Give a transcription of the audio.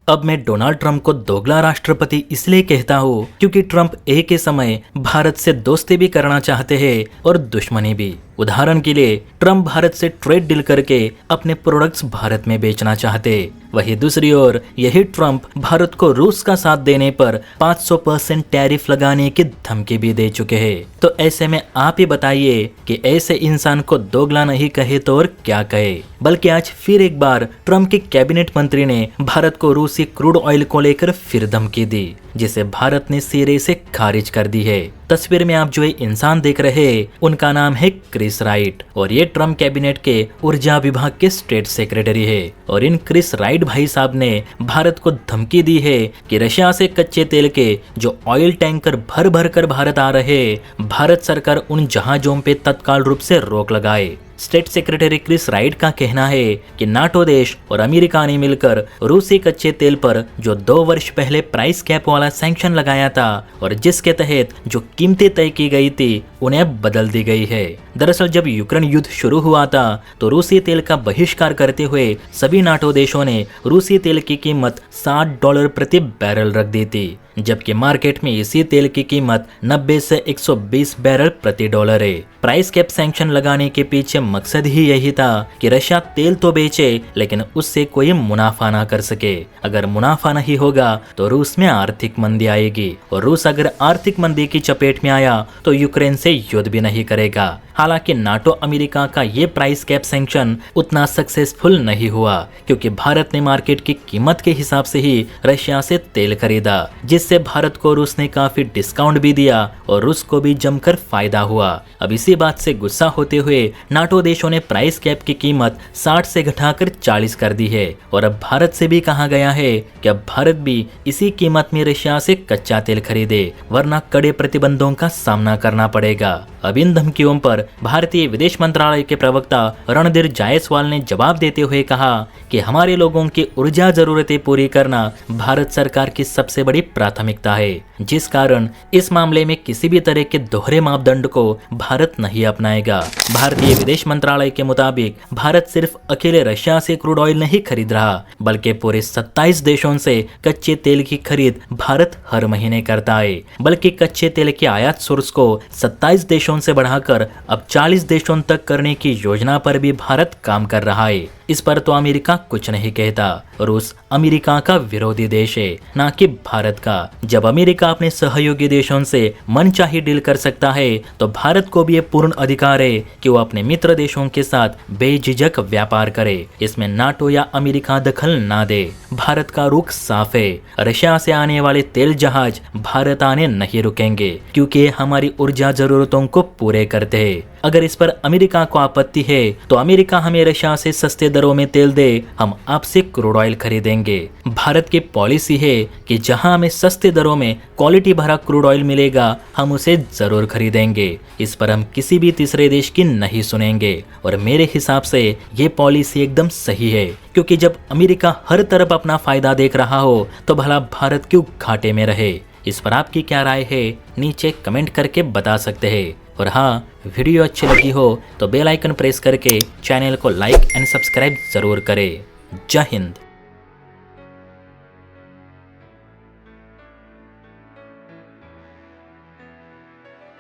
अब मैं Donald Trump को दोगला राष्ट्रपति इसलिए कहता हूँ क्योंकि ट्रंप एक ही समय भारत से दोस्ती भी करना चाहते हैं और दुश्मनी भी। उदाहरण के लिए ट्रंप भारत से ट्रेड डील करके अपने प्रोडक्ट्स भारत में बेचना चाहते। वहीं दूसरी ओर यही ट्रंप भारत को रूस का साथ देने पर 500% टैरिफ लगाने की धमकी भी दे चुके हैं। तो ऐसे में आप ही बताइए कि ऐसे इंसान को दोगला नहीं कहे तो और क्या कहे। बल्कि आज फिर एक बार ट्रंप के कैबिनेट मंत्री ने भारत को रूसी क्रूड ऑयल को लेकर फिर धमकी दी, जिसे भारत ने सिरे से खारिज कर दी है। तस्वीर में आप जो ये इंसान देख रहे हैं उनका नाम है क्रिस राइट और ये ट्रंप कैबिनेट के ऊर्जा विभाग के स्टेट सेक्रेटरी है। और इन क्रिस राइट भाई साहब ने भारत को धमकी दी है कि रशिया से कच्चे तेल के जो ऑयल टैंकर भर भर कर भारत आ रहे, भारत सरकार उन जहाजों पे तत्काल रूप से रोक लगाए। स्टेट सेक्रेटरी क्रिस राइट का कहना है कि नाटो देश और अमेरिका ने मिलकर रूसी कच्चे तेल पर जो 2 वर्ष पहले प्राइस कैप वाला सैंक्शन लगाया था और जिसके तहत जो कीमतें तय की गई थी उन्हें बदल दी गई है। दरअसल जब यूक्रेन युद्ध शुरू हुआ था तो रूसी तेल का बहिष्कार करते हुए सभी नाटो देशों ने रूसी तेल की कीमत $60 प्रति बैरल रख दी थी, जबकि मार्केट में इसी तेल की कीमत 90 से 120 बैरल प्रति डॉलर है। प्राइस कैप सैंक्शन लगाने के पीछे मकसद ही यही था कि रशिया तेल तो बेचे लेकिन उससे कोई मुनाफा ना कर सके। अगर मुनाफा नहीं होगा तो रूस में आर्थिक मंदी आएगी और रूस अगर आर्थिक मंदी की चपेट में आया तो यूक्रेन से युद्ध भी नहीं करेगा। हालांकि नाटो अमेरिका का ये प्राइस कैप सैंक्शन उतना सक्सेसफुल नहीं हुआ क्योंकि भारत ने मार्केट की कीमत के हिसाब से ही रशिया से तेल खरीदा, जिससे भारत को रूस ने काफी डिस्काउंट भी दिया और रूस को भी जमकर फायदा हुआ। अब इसी बात से गुस्सा होते हुए नाटो देशों ने प्राइस कैप की कीमत 60 से घटाकर 40 कर दी है और अब भारत से भी कहा गया है कि अब भारत भी इसी कीमत में रशिया से कच्चा तेल खरीदे, वरना कड़े प्रतिबंधों का सामना करना पड़ेगा। अब इन धमकियों पर भारतीय विदेश मंत्रालय के प्रवक्ता रणधीर जायसवाल ने जवाब देते हुए कहा कि हमारे लोगों की ऊर्जा जरूरतें पूरी करना भारत सरकार की सबसे बड़ी प्राथमिकता है, जिस कारण इस मामले में किसी भी तरह के दोहरे मापदंड को भारत नहीं अपनाएगा। भारतीय विदेश मंत्रालय के मुताबिक भारत सिर्फ अकेले रशिया से क्रूड ऑयल नहीं खरीद रहा, बल्कि पूरे 27 देशों से कच्चे तेल की खरीद भारत हर महीने करता है। बल्कि कच्चे तेल के आयात सोर्स को 27 देशों से बढ़ाकर अब 40 देशों तक करने की योजना पर भी भारत काम कर रहा है। इस पर तो अमेरिका कुछ नहीं कहता। रूस अमेरिका का विरोधी देश है, ना कि भारत का। जब अमेरिका अपने सहयोगी देशों से मनचाही डील कर सकता है तो भारत को भी ये पूर्ण अधिकार है कि वो अपने मित्र देशों के साथ बेझिझक व्यापार करे। इसमें नाटो या अमेरिका दखल ना दे। भारत का रुख साफ है, रशिया से आने वाले तेल जहाज भारत आने नहीं रुकेंगे क्योंकि हमारी ऊर्जा जरूरतों को पूरे करते हैं। अगर इस पर अमेरिका को आपत्ति है तो अमेरिका हमें रशिया से सस्ते दरों में तेल दे, हम आपसे क्रूड ऑयल खरीदेंगे। भारत की पॉलिसी है कि जहां हमें सस्ते दरों में क्वालिटी भरा क्रूड ऑयल मिलेगा हम उसे जरूर खरीदेंगे। इस पर हम किसी भी तीसरे देश की नहीं सुनेंगे और मेरे हिसाब से ये पॉलिसी एकदम सही है, क्योंकि जब अमेरिका हर तरफ अपना फायदा देख रहा हो तो भला भारत क्यों घाटे में रहे। इस पर आपकी क्या राय है नीचे कमेंट करके बता सकते हैं। और हाँ, वीडियो अच्छी लगी हो तो बेल आइकन प्रेस करके चैनल को लाइक एंड सब्सक्राइब जरूर करें। जय हिंद।